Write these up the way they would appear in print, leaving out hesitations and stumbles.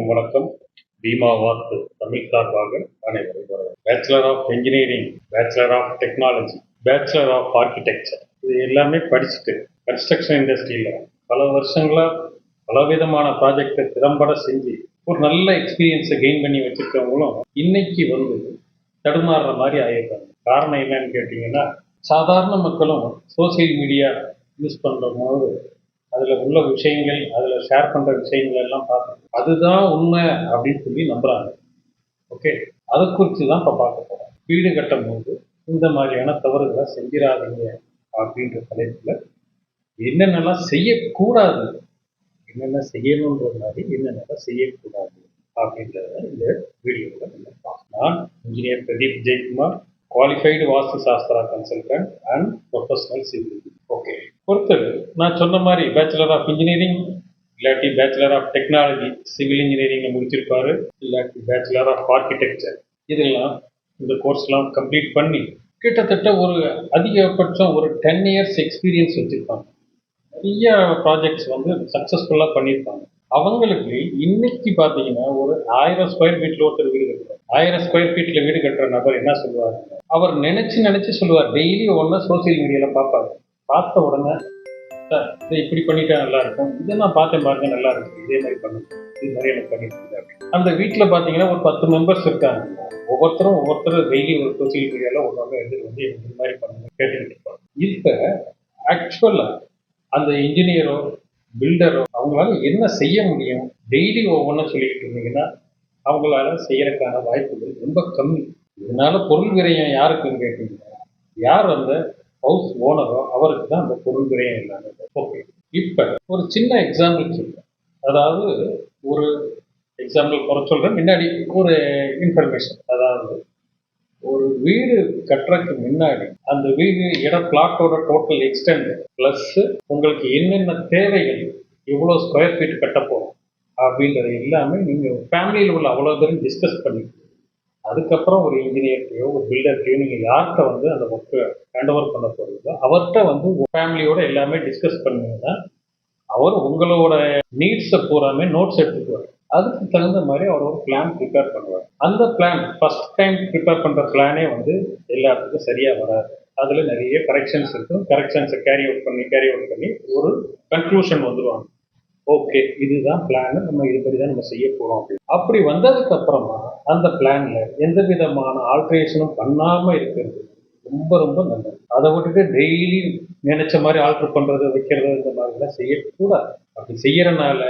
வணக்கம். பீமா வாஸ்து தமிழ் சார்பாக அனைவரும் bachelor of engineering, bachelor of technology, bachelor of architecture இது எல்லாமே படிச்சுட்டு கன்ஸ்ட்ரக்ஷன் இண்டஸ்ட்ரியில் பல வருஷங்களா பலவிதமான ப்ராஜெக்டை திறம்பட செஞ்சு ஒரு நல்ல எக்ஸ்பீரியன்ஸை கெயின் பண்ணி வச்சிருக்கவங்களும் இன்னைக்கு தடுமாறுற மாதிரி ஆயிடுறாங்க. காரணம் என்னன்னு கேட்டிங்கன்னா, சாதாரண மக்களும் சோசியல் மீடியா யூஸ் பண்ணுற போது அதில் உள்ள விஷயங்கள், அதில் ஷேர் பண்ணுற விஷயங்கள் எல்லாம் பார்த்து அதுதான் உண்மை அப்படின்னு சொல்லி நம்புகிறாங்க. ஓகே, அதை குறித்து தான் இப்போ பார்க்க போகிறோம். வீடு கட்டும் போது இந்த மாதிரியான தவறுகளை செஞ்சிடாதீங்க அப்படின்ற தலைப்பில் என்னென்னலாம் செய்யக்கூடாது, என்னென்ன செய்யணுன்ற மாதிரி என்னென்னலாம் செய்யக்கூடாது அப்படின்றத இந்த வீடியோவில் நம்ம பார்க்கலாம். நான் engineer Pradeep Vijayakumar, qualified Vastu Shastra consultant and professional civil. Okay, ஒருத்தர் நான் சொன்ன மாதிரி பேச்சுலர் ஆஃப் இன்ஜினியரிங் இல்லாட்டி பேச்சுலர் ஆஃப் டெக்னாலஜி சிவில் இன்ஜினியரிங்கில் முடிச்சிருப்பாரு, இல்லாட்டி பேச்சுலர் ஆஃப் ஆர்கிடெக்சர், இதெல்லாம் இந்த கோர்ஸ்லாம் கம்ப்ளீட் பண்ணி கிட்டத்தட்ட ஒரு அதிகபட்சம் ஒரு 10 years எக்ஸ்பீரியன்ஸ் வச்சுருப்பாங்க. நிறைய ப்ராஜெக்ட்ஸ் சக்ஸஸ்ஃபுல்லாக பண்ணியிருப்பாங்க. அவங்களுக்கு இன்னைக்கு பார்த்தீங்கன்னா ஒரு 1000 ஸ்கொயர் ஃபீட்டில் ஒருத்தர் வீடு கட்டுறாரு. 1000 ஸ்கொயர் ஃபீட்டில் வீடு கட்டுற நபர் என்ன சொல்லுவார், அவர் நினச்சி சொல்லுவார். டெய்லி ஒன்று சோசியல் மீடியாவில் பார்ப்பார். பார்த்த உடனே சார் இதை இப்படி பண்ணிட்டா நல்லா இருக்கும், இதை நான் பார்த்தேன் பாருங்க நல்லா இருக்கு, இதே மாதிரி பண்ணுங்க, இது மாதிரி எனக்கு பண்ணிட்டு. அந்த வீட்டில் பார்த்தீங்கன்னா ஒரு 10 மெம்பர்ஸ் இருக்காங்க. ஒவ்வொருத்தரும் டெய்லி ஒரு சோசியல் மீடியாவில் ஒருவங்க எடுத்து இந்த மாதிரி பண்ணுங்க கேட்டுக்கிட்டு இருப்பாங்க. இப்போ ஆக்சுவலாக அந்த இன்ஜினியரோ பில்டரோ அவங்களால என்ன செய்ய முடியும்? டெய்லி ஒவ்வொன்றும் சொல்லிக்கிட்டு இருந்தீங்கன்னா அவங்களால செய்யறதுக்கான வாய்ப்புகள் ரொம்ப கம்மி. இதனால பொருள் விரயம் யாருக்குன்னு கேட்டீங்கன்னா, யார் அந்த ஹவுஸ் ஓனரோ அவருக்கு தான் அந்த பொருள் விரயம் இல்லாமல். ஓகே, இப்போ ஒரு சின்ன எக்ஸாம்பிள் சொல்றேன். அதாவது ஒரு எக்ஸாம்பிள் சொல்றேன், முன்னாடி ஒரு இன்ஃபர்மேஷன். அதாவது ஒரு வீடு கட்டுறதுக்கு முன்னாடி அந்த வீடு பிளாட்டோட டோட்டல் எக்ஸ்டெண்ட் பிளஸ் உங்களுக்கு என்னென்ன தேவைகள், எவ்வளோ ஸ்கொயர் ஃபீட் கட்ட போகிறோம் அப்படின்றது எல்லாமே நீங்கள் ஃபேமிலியில் உள்ள அவ்வளோ பேரும் டிஸ்கஸ் பண்ணிக்கணும். அதுக்கப்புறம் ஒரு இன்ஜினியர்கிட்டையோ ஒரு பில்டர்கிட்டையோ நீங்கள் யார்கிட்ட அந்த ஒர்க்கை ஹேண்ட் ஓவர் பண்ண போகிறீங்களோ அவர்கிட்ட ஃபேமிலியோட எல்லாமே டிஸ்கஸ் பண்ணீங்கன்னா அவர் உங்களோட நீட்ஸை பூராமே நோட்ஸ் எடுத்துக்குவார். அதுக்கு தகுந்த மாதிரி அவர் ஒரு பிளான் ப்ரிப்பேர் பண்ணுவார். அந்த பிளான் ஃபர்ஸ்ட் டைம் ப்ரிப்பேர் பண்ணுற பிளானே எல்லாத்துக்கும் சரியாக வராது. அதில் நிறைய கரெக்ஷன்ஸ் இருக்கும். கரெக்ஷன்ஸை கேரி அவுட் பண்ணி ஒரு கன்க்ளூஷன் வந்துடுவாங்க. ஓகே, இதுதான் பிளான், நம்ம இதுபடி தான் நம்ம செய்ய போகிறோம். அப்படி வந்ததுக்கு அப்புறமா அந்த பிளான்ல எந்த விதமான ஆல்ட்ரேஷனும் பண்ணாமல் இருக்கிறது ரொம்ப ரொம்ப நல்லது. அதை விட்டுட்டு டெய்லி நினைச்ச மாதிரி ஆல்ட்ரு பண்ணுறது, வைக்கிறது, இந்த மாதிரிலாம் செய்யக்கூடாது. அப்படி செய்யறதுனால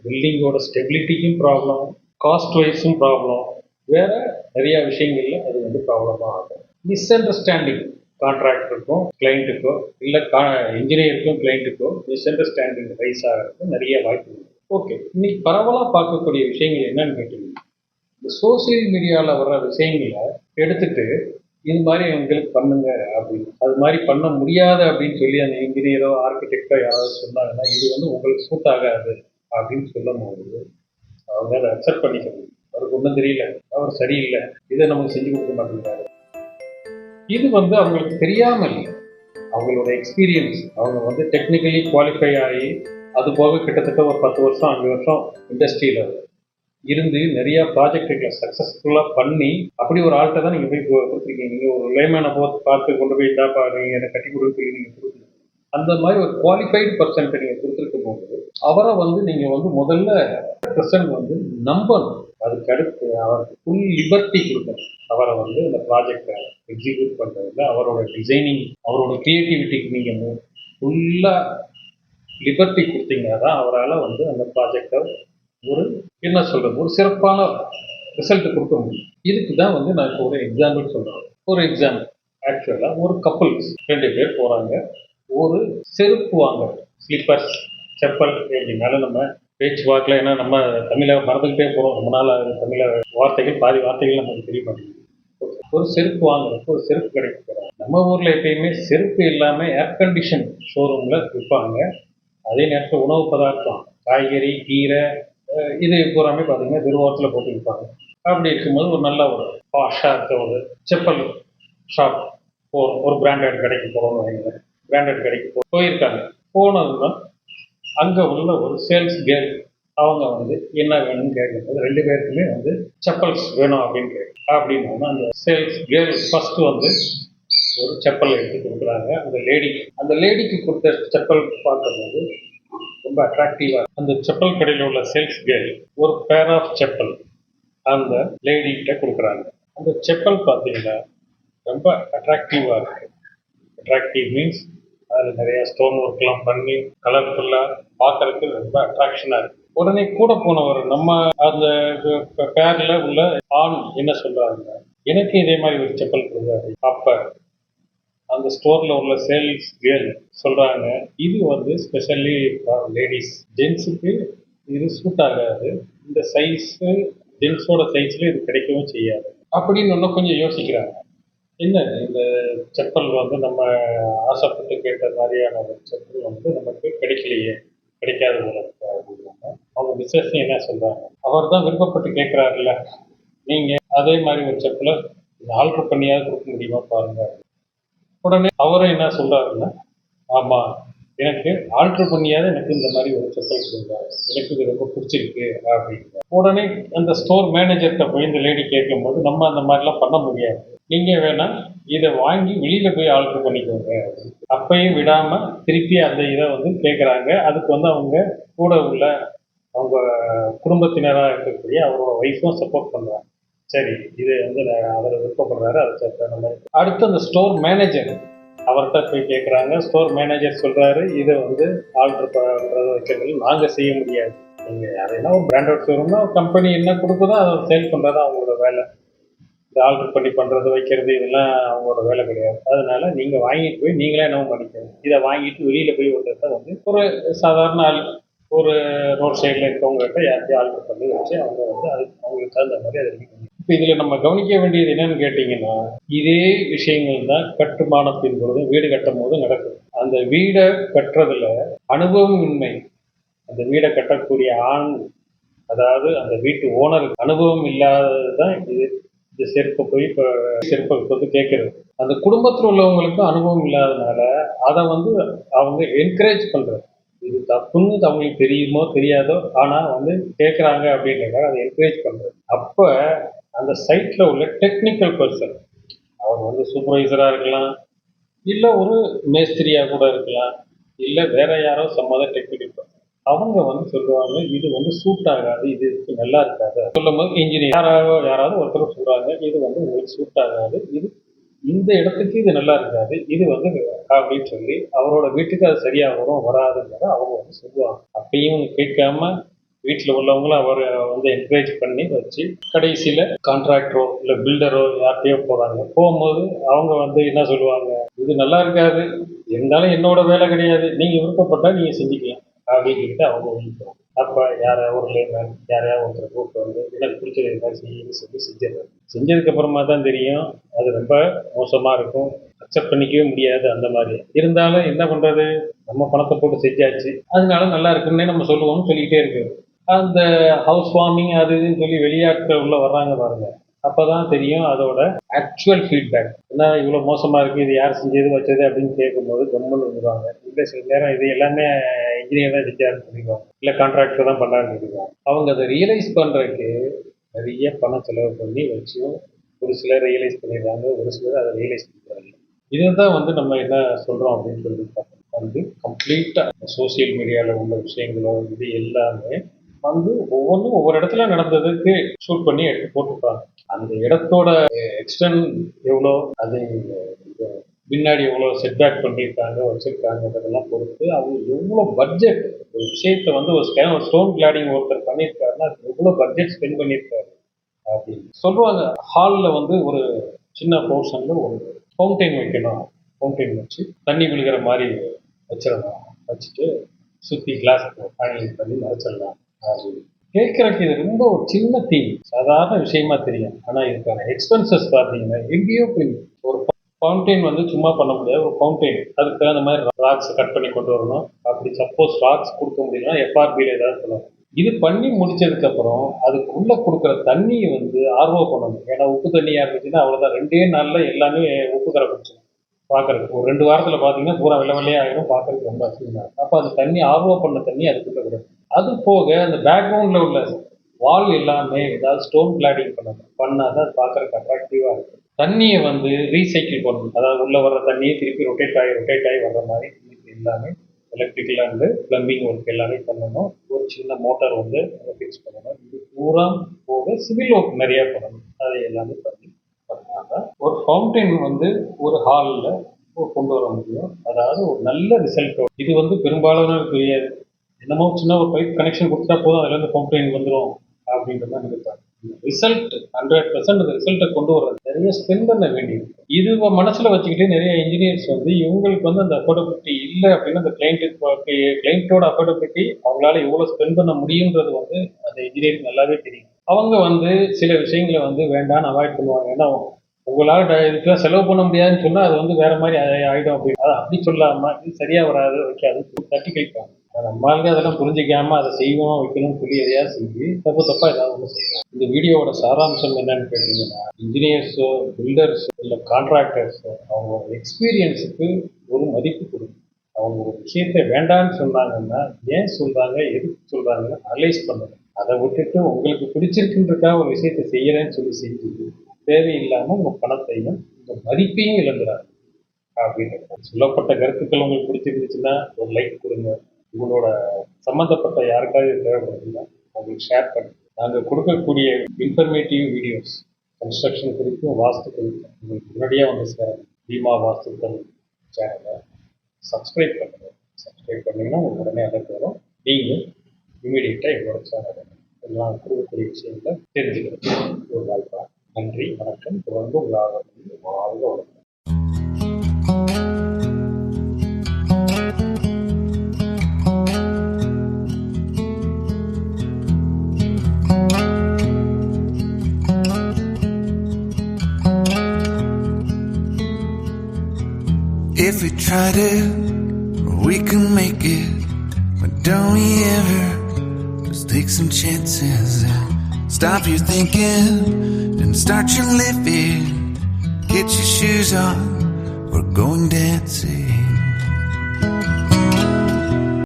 பில்டிங்கோட ஸ்டெபிலிட்டிக்கும் ப்ராப்ளம், காஸ்ட் வைஸும் ப்ராப்ளம், வேற நிறைய விஷயங்கள்ல அது ப்ராப்ளமாக ஆகும். மிஸ் அண்டர்ஸ்டாண்டிங் கான்ட்ராக்டருக்கும் கிளைண்ட்டுக்கோ இல்லை இன்ஜினியருக்கும் கிளைண்ட்டுக்கோ மிஸ் அண்டர்ஸ்டாண்டிங் ரைஸ் ஆகிறதுக்கு நிறைய வாய்ப்பு இருக்குது. ஓகே, இன்னைக்கு பரவலாக பார்க்கக்கூடிய விஷயங்கள் என்னன்னு கேட்டீங்கன்னா, இந்த சோசியல் மீடியாவில் வர்ற விஷயங்களை எடுத்துட்டு இது மாதிரி எங்களுக்கு பண்ணுங்க அப்படின்னு, அது மாதிரி பண்ண முடியாது அப்படின்னு சொல்லி அந்த இன்ஜினியரோ ஆர்கிடெக்டோ யாராவது சொன்னாங்கன்னா இது உங்களுக்கு சூட் ஆகாது அப்படின்னு சொல்லும் போது அவங்க அதை அக்செப்ட் பண்ணிக்கணும். அவருக்கு ஒன்றும் தெரியல, அவர் சரியில்லை, இதை நமக்கு செஞ்சு கொடுக்க மாட்டேங்கிறாரு. இது அவங்களுக்கு தெரியாமல் இல்லை, அவங்களோட எக்ஸ்பீரியன்ஸ். அவங்க டெக்னிக்கலி குவாலிஃபை ஆகி அது போக கிட்டத்தட்ட ஒரு 10 வருஷம் 5 வருஷம் இண்டஸ்ட்ரியில் இருந்து நிறைய ப்ராஜெக்டுகளை சக்ஸஸ்ஃபுல்லாக பண்ணி அப்படி ஒரு ஆள்கிட்ட தான் நீங்கள் போய் கொடுத்துருக்கீங்க. நீங்கள் ஒரு லேமேனை பார்த்து கொண்டு போய் தாப்பா நீங்கள் என்னை கட்டி கொடுன்னு சொல்லி நீங்கள் கொடுக்கணும். அந்த மாதிரி ஒரு குவாலிஃபைடு பர்சன்ட்டை நீங்கள் கொடுத்துருக்கும் போது அவரை நீங்கள் முதல்ல பர்சன்ட் நம்பணும். அதுக்கு அடுத்து அவருக்கு ஃபுல் லிபர்ட்டி கொடுக்கணும். அவரை இந்த ப்ராஜெக்டை எக்ஸிக்யூட் பண்ணுறதுல அவரோட டிசைனிங், அவரோட க்ரியேட்டிவிட்டிக்கு நீங்கள் ஃபுல்லாக லிபர்ட்டி கொடுத்தீங்கன்னா தான் அவரால் அந்த ப்ராஜெக்டை ஒரு சிறப்பான ரிசல்ட் கொடுக்க முடியும். இதுக்கு தான் நான் இப்போ ஒரு எக்ஸாம்பிள் சொல்கிறேன். ஒரு எக்ஸாம்பிள், ஆக்சுவலாக ஒரு கப்புள்ஸ் 2 பேர் போகிறாங்க. ஒரு செருப்பு வாங்க, ஸ்லிப்பர்ஸ், செப்பல் எப்படின்னாலும் நம்ம பேச்சு வாக்கில், ஏன்னா நம்ம தமிழை மறந்துக்கிட்டே போகிறோம். ரொம்ப நாள் தமிழை பாதி வார்த்தைகள் நமக்கு தெரிய மாட்டேங்குது. ஒரு செருப்பு வாங்குறதுக்கு ஒரு செருப்பு கடைக்கு போகிறாங்க. நம்ம ஊரில் எப்பயுமே செருப்பு இல்லாமல் ஏர் கண்டிஷன் ஷோரூமில் விற்பாங்க. அதே நேரத்தில் உணவு பதார்த்தம், காய்கறி, கீரை, இது பூராமே பார்த்தீங்கன்னா திருவோரத்தில் போட்டு விற்பாங்க. அப்படி இருக்கும்போது ஒரு நல்ல ஒரு பாஷாக இருக்க ஒரு செப்பல் ஷாப் ஒரு பிராண்டட் கடைக்கு போகிறோம்னு வைங்களேன். பிராண்டட் கடைக்கு போயிருக்காங்க. போனதுதான் அங்கே உள்ள ஒரு சேல்ஸ் கேர்ள் அவங்க வந்து என்ன வேணும்னு கேட்கும்போது 2 பேருக்குமே வந்து செப்பல்ஸ் வேணும் அப்படின்னு அப்படின்னா அந்த சேல்ஸ் கேர்ள் ஃபர்ஸ்ட் வந்து ஒரு செப்பல் எடுத்து கொடுக்குறாங்க அந்த லேடிக்கு கொடுத்த செப்பல் பார்க்கும்போது ரொம்ப அட்ராக்டிவா அந்த செப்பல் கடையில் உள்ள சேல்ஸ் கேர்ள் ஒரு பேர் ஆஃப் செப்பல் அந்த லேடி கிட்ட கொடுக்குறாங்க. அந்த செப்பல் பார்த்தீங்கன்னா ரொம்ப அட்ராக்டிவா இருக்கு. அட்ராக்டிவ் மீன்ஸ் அதில் நிறைய ஸ்டோன் ஒர்க்லாம் பண்ணி கலர்ஃபுல்லாக பார்க்கறதுக்கு ரொம்ப அட்ராக்ஷனாக இருக்கு. உடனே கூட போனவர் நம்ம அந்த பேரில் உள்ள ஆண் என்ன சொல்றாங்க, எனக்கு இதே மாதிரி ஒரு செப்பல் கொடுக்காரு. அப்போ அந்த ஸ்டோரில் உள்ள சேல்ஸ் கேர்ள் சொல்றாங்க, இது வந்து ஸ்பெஷலி ஃபார் லேடிஸ், ஜென்ஸுக்கு இது சூட் ஆகாது, இந்த சைஸு ஜென்ஸோட சைஸில் இது கிடைக்கவும் செய்யாது அப்படின்னு இன்னும் கொஞ்சம் யோசிக்கிறாங்க. என்ன இந்த செப்பல் வந்து நம்ம ஆசைப்பட்டு கேட்ட மாதிரியான ஒரு செப்பல் வந்து நமக்கு கிடைக்கலையே, கிடைக்காத போல இருக்கு அப்படின்னாங்க. அவங்க மிஸ்ஸஸ் என்ன சொல்றாங்க, அவர் தான் விருப்பப்பட்டு கேட்குறாருல்ல, நீங்க அதே மாதிரி ஒரு செப்பலை ஆல்டர் பண்ணியாவது கொடுக்க முடியுமா பாருங்க. உடனே அவரும் என்ன சொல்றாருன்னா, ஆமா எனக்கு ஆல்டர் பண்ணியாவது எனக்கு இந்த மாதிரி ஒரு செப்பல் கொடுங்க, எனக்கு இது ரொம்ப பிடிச்சிருக்கு அப்படின்னு. உடனே அந்த ஸ்டோர் மேனேஜர்கிட்ட போய் இந்த லேடி கேட்கும்போது, நம்ம அந்த மாதிரிலாம் பண்ண முடியாது, நீங்க வேணா இதை வாங்கி வெளியில போய் ஆல்டர் பண்ணிக்கோங்க. அப்பயும் விடாம திருப்பி அந்த இதை வந்து கேட்குறாங்க. அதுக்கு வந்து அவங்க கூட உள்ள அவங்க குடும்பத்தினராக இருக்கக்கூடிய அவரோட ஒய்ஃபும் சப்போர்ட் பண்ணுறாங்க. சரி இது வந்து அவர் விருப்பப்படுறாரு, அதை சேர்த்த நம்ம அடுத்து அந்த ஸ்டோர் மேனேஜர் அவர்கிட்ட போய் கேட்குறாங்க. ஸ்டோர் மேனேஜர் சொல்றாரு, இதை வந்து ஆல்டர் பண்ணுறது வைக்கிறது நாங்கள் செய்ய முடியாது, நீங்கள் யாரைனா ஒரு பிராண்டட் ஷோரூம்னா கம்பெனி என்ன கொடுக்குதோ அதை சேல் பண்ணுறது அவங்களோட வேலை, இந்த ஆல்டர் பண்ணி பண்ணுறது வைக்கிறது இதெல்லாம் அவங்களோட வேலை கிடையாது. அதனால நீங்கள் வாங்கிட்டு போய் நீங்களே என்ன பண்ணிக்கணும், இதை வாங்கிட்டு வெளியில் போய் ஒருத்தர் வந்து ஒரு சாதாரண ஆள் ஒரு ரோட் சைடில் இருக்கவங்ககிட்ட யார்த்தையும் ஆல்டர் பண்ணி வச்சு அவங்க வந்து அதுக்கு அவங்களுக்கு தகுந்த மாதிரி அதை ரெடி பண்ணி. இப்போ இதில் நம்ம கவனிக்க வேண்டியது என்னன்னு கேட்டிங்கன்னா, இதே விஷயங்கள் தான் கட்டுமானத்தின் பொழுது வீடு கட்டும் போது நடக்குது. அந்த வீடை கட்டுறதுல அனுபவமின்மை, அந்த வீடை கட்டக்கூடிய ஆண் அதாவது அந்த வீட்டு ஓனருக்கு அனுபவம் இல்லாதது தான் இது. இந்த செருப்பை போய் இப்போ செருப்பை வந்து கேட்கறது, அந்த குடும்பத்தில் உள்ளவங்களுக்கும் அனுபவம் இல்லாதனால அதை வந்து அவங்க என்கரேஜ் பண்றது. இது தப்புன்னு அவங்களுக்கு தெரியுமோ தெரியாதோ, ஆனால் வந்து கேட்குறாங்க அப்படின்றத அதை என்கரேஜ் பண்றது. அப்போ அந்த சைட்ல உள்ள டெக்னிக்கல் பர்சன், அவங்க வந்து சூப்பர்வைசராக இருக்கலாம், இல்லை ஒரு மேஸ்திரியா கூட இருக்கலாம், இல்லை வேற யாரோ சம்மத டெக்னிக்கல் பர்சன், அவங்க வந்து சொல்லுவாங்க இது வந்து சூட் ஆகாது, இது நல்லா இருக்காது. சொல்லும் போது இன்ஜினியர் யாராவது ஒருத்தர் சொல்றாங்க, இது வந்து உங்களுக்கு சூட் ஆகாது, இது இந்த இடத்துக்கு இது நல்லா இருக்காது, இது வந்து அப்படின்னு சொல்லி அவரோட வீட்டுக்கு அது சரியா வரும் வராதுங்கிறத அவங்க வந்து சொல்லுவாங்க. அப்பயும் கேட்காம வீட்டில் உள்ளவங்களும் அவர் வந்து என்கரேஜ் பண்ணி வச்சு கடைசியில் கான்ட்ராக்டரோ இல்லை பில்டரோ யார்கிட்டயோ போகிறாங்க. போகும்போது அவங்க வந்து என்ன சொல்லுவாங்க, இது நல்லா இருக்காது, இருந்தாலும் என்னோட வேலை கிடையாது, நீங்கள் விருப்பப்பட்டால் நீங்கள் செஞ்சுக்கலாம் அப்படின்னு சொல்லிட்டு அவங்க வெளியிடுவாங்க. அப்போ யாராவது ஒரு லேமேன் யாரையாவது ஒருத்தர் கூப்பிட்டு வந்து எனக்கு பிடிச்சது என்ன செய்யுன்னு சொல்லி செஞ்சிடறாரு. செஞ்சதுக்கு அப்புறமா தான் தெரியும் அது ரொம்ப மோசமாக இருக்கும், அக்செப்ட் பண்ணிக்கவே முடியாது. அந்த மாதிரி இருந்தாலும் என்ன பண்ணுறது, நம்ம பணத்தை போட்டு செஞ்சாச்சு, அதனால நல்லா இருக்குன்னே நம்ம சொல்லுவோம்னு சொல்லிக்கிட்டே இருக்கு. அந்த ஹவுஸ் வார்மிங் அது இதுன்னு சொல்லி வெளியாட்கள் உள்ள வர்றாங்க பாருங்க, அப்பதான் தெரியும் அதோட ஆக்சுவல் ஃபீட்பேக். என்ன இவ்வளோ மோசமா இருக்கு, இது யார் செஞ்சது வச்சது அப்படின்னு கேட்கும்போது கம்மன் வந்துடுவாங்க. இல்லை சில நேரம் இது எல்லாமே இன்ஜினியர் தான் செஞ்சாருன்னு சொல்லிடுவாங்க, இல்லை கான்ட்ராக்டர் தான் பண்ணாருன்னு சொல்லிடுவாங்க. அவங்க அதை ரியலைஸ் பண்ணுறதுக்கு நிறைய பணம் செலவு பண்ணி வச்சும் ஒரு சிலர் ரியலைஸ் பண்ணிடுறாங்க, ஒரு சிலர் அதை ரியலைஸ் பண்ணுறாங்க. இதுதான் வந்து நம்ம என்ன சொல்கிறோம் அப்படின்னு சொல்லி வந்து கம்ப்ளீட்டாக சோசியல் மீடியாவில் உள்ள விஷயங்களோ இது எல்லாமே வந்து ஒவ்வொன்றும் ஒவ்வொரு இடத்துல நடந்ததுக்கு ஷூட் பண்ணி எடுத்து போட்டுருப்பாங்க. அந்த இடத்தோட எக்ஸ்டென்ட் எவ்வளோ, அது பின்னாடி எவ்வளோ செட்பேக் பண்ணியிருக்காங்க வச்சுருக்காங்கன்றதெல்லாம் பொறுத்து அவங்க எவ்வளோ பட்ஜெட் ஒரு விஷயத்தை வந்து ஒரு ஸ்டோன் கிளாடிங் ஒருத்தர் பண்ணியிருக்காருன்னா எவ்வளோ பட்ஜெட் ஸ்பெண்ட் பண்ணியிருக்காரு அப்படின்னு சொல்லுவாங்க. ஹாலில் வந்து ஒரு சின்ன போர்ஷனில் ஒரு ஃபவுண்டைன் வைக்கணும், ஃபவுண்டைன் வச்சு தண்ணி விழுகிற மாதிரி வச்சிடலாம், வச்சுட்டு சுற்றி கிளாஸ் ஹேண்டில் பண்ணி மறைச்சிடலாம் அப்படின்னு கேட்குறக்கு. இது ரொம்ப ஒரு சின்ன தீம், சாதாரண விஷயமா தெரியும், ஆனால் இதுக்கான எக்ஸ்பென்சஸ் பார்த்தீங்கன்னா எங்கேயோ போய் ஒரு ஃபவுண்டைன் வந்து சும்மா பண்ண முடியாது. ஒரு ஃபவுண்டைன் அதுக்கு அந்த மாதிரி ராக்ஸ் கட் பண்ணி கொண்டு வரணும். அப்படி சப்போஸ் ராக்ஸ் கொடுக்க முடியலன்னா எஃப்ஆர்பியில் ஏதாவது சொல்லணும். இது பண்ணி முடிச்சதுக்கப்புறம் அதுக்குள்ளே கொடுக்குற தண்ணியை வந்து ஆர்வ பண்ணணும். ஏன்னா உப்பு தண்ணியாக இருந்துச்சுன்னா அவ்வளோதான், 2 நாளில் எல்லாமே உப்பு கரை பிடிச்சிடும். பார்க்குறதுக்கு ஒரு 2 வாரத்தில் பார்த்தீங்கன்னா பூரா வெள்ளை வெள்ளையாக ஆகிடும், பார்க்குறதுக்கு ரொம்ப அசிங்கமாக இருக்கும். அப்போ அது தண்ணி ஆர்வ பண்ண தண்ணி அதுக்குள்ளே விடும். அது போக அந்த பேக்ரவுண்டில் உள்ள வால் எல்லாமே ஏதாவது ஸ்டோன் கிளாடிங் பண்ணால் தான் பார்க்குறதுக்கு அட்ராக்டிவாக இருக்கும். தண்ணியை வந்து ரீசைக்கிள் பண்ணணும், அதாவது உள்ளே வர்ற தண்ணியை திருப்பி ரொட்டேட் ஆகி வர்ற மாதிரி எல்லாமே எலக்ட்ரிக்கல் அண்டு ப்ளம்பிங் ஒர்க் எல்லாமே பண்ணணும். ஒரு சின்ன மோட்டார் வந்து ஃபிக்ஸ் பண்ணணும். இது பூரா போக சிவில் ஒர்க் நிறையா பண்ணணும். அதை எல்லாமே பண்ணாங்க ஒரு ஃபவுண்டைன் வந்து ஒரு ஹாலில் கொண்டு வர முடியும். அதாவது ஒரு நல்ல ரிசல்ட். இது வந்து பெரும்பாலான தெரியாது. என்னமோ சின்ன ஒரு பைப் கனெக்ஷன் கொடுத்தா போதும் அதுலேருந்து ஃபவுண்டைன் வந்துடும் அப்படின்ற மாதிரி நினைப்பாங்க. ரிசல்ட் 100% அந்த ரிசல்ட்டை கொண்டு வர்றது நிறைய ஸ்பெண்ட் பண்ண வேண்டியது. இது மனசில் வச்சுக்கிட்டு நிறைய இன்ஜினியர்ஸ் வந்து இவங்களுக்கு வந்து அந்த அஃபோர்டபிலிட்டி இல்லை அப்படின்னு அந்த கிளைண்ட்டோட அஃபோர்டபிலிட்டி அவங்களால எவ்வளோ ஸ்பெண்ட் பண்ண முடியுன்றது வந்து அந்த இன்ஜினியருக்கு நல்லாவே தெரியும். அவங்க வந்து சில விஷயங்களை வந்து வேண்டாம்னு அவாய்ட் பண்ணுவாங்க. ஏன்னா உங்களால் இதுக்கெல்லாம் செலவு பண்ண முடியாதுன்னு சொன்னால் அது வந்து வேற மாதிரி ஆகிடும் அப்படின்னு. அது அப்படி சொல்லாமல் இது சரியாக வராது வைக்காது தட்டி கழிப்பாங்க. நம்மளுக்கு அதெல்லாம் புரிஞ்சிக்காமல் அதை செய்வோம் வைக்கணும்னு சொல்லி எதையாவது செஞ்சு தப்பாக ஏதாவது ஒன்று செய்யலாம். இந்த வீடியோவோட சாராம்சம் என்னன்னு கேட்டிங்கன்னா, இன்ஜினியர்ஸோ பில்டர்ஸோ இல்லை கான்ட்ராக்டர்ஸோ அவங்களோட எக்ஸ்பீரியன்ஸுக்கு ஒரு மதிப்பு கொடுக்கும். அவங்க ஒரு விஷயத்தை வேண்டான்னு சொன்னாங்கன்னா ஏன் சொல்கிறாங்க எதுக்கு சொல்கிறாங்கன்னு அனலைஸ் பண்ணணும். அதை விட்டுட்டு உங்களுக்கு பிடிச்சிருக்குன்றதுக்காக ஒரு விஷயத்தை செய்யறேன்னு சொல்லி செஞ்சு தேவையில்லாமல் உங்கள் பணத்தையும் உங்கள் மதிப்பையும் இழந்துடாது அப்படின்னு சொல்லப்பட்ட கருத்துக்கள் உங்களுக்கு பிடிச்சிருந்துச்சுன்னா ஒரு லைக் கொடுங்க. உங்களோட சம்மந்தப்பட்ட யாருக்காவது தேவைப்படுதுன்னா உங்களுக்கு ஷேர் பண்ணுங்க. நாங்கள் கொடுக்கக்கூடிய இன்ஃபர்மேட்டிவ் வீடியோஸ் கன்ஸ்ட்ரக்ஷன் குறித்தும் வாஸ்து குறித்தும் உங்களுக்கு முன்னாடியாக வந்து சேரும். பீமா வாஸ்துக்கள் சேனலை சப்ஸ்கிரைப் பண்ணுங்கள். சப்ஸ்கிரைப் பண்ணிங்கன்னா உங்களுக்கு உடனே அலர்ட் வரும். நீங்கள் இமீடியட்டாக எங்களோட சேனலை எல்லாம் கொடுக்கக்கூடிய விஷயங்களை தெரிஞ்சுக்கிறது ஒரு வாய்ப்பாக. நன்றி, வணக்கம். தொடர்ந்து உங்களாக வாழ்க வளர்க்கும். If we tried it, we can make it. But don't we ever just take some chances and stop your thinking and start your living. Get your shoes on, we're going dancing.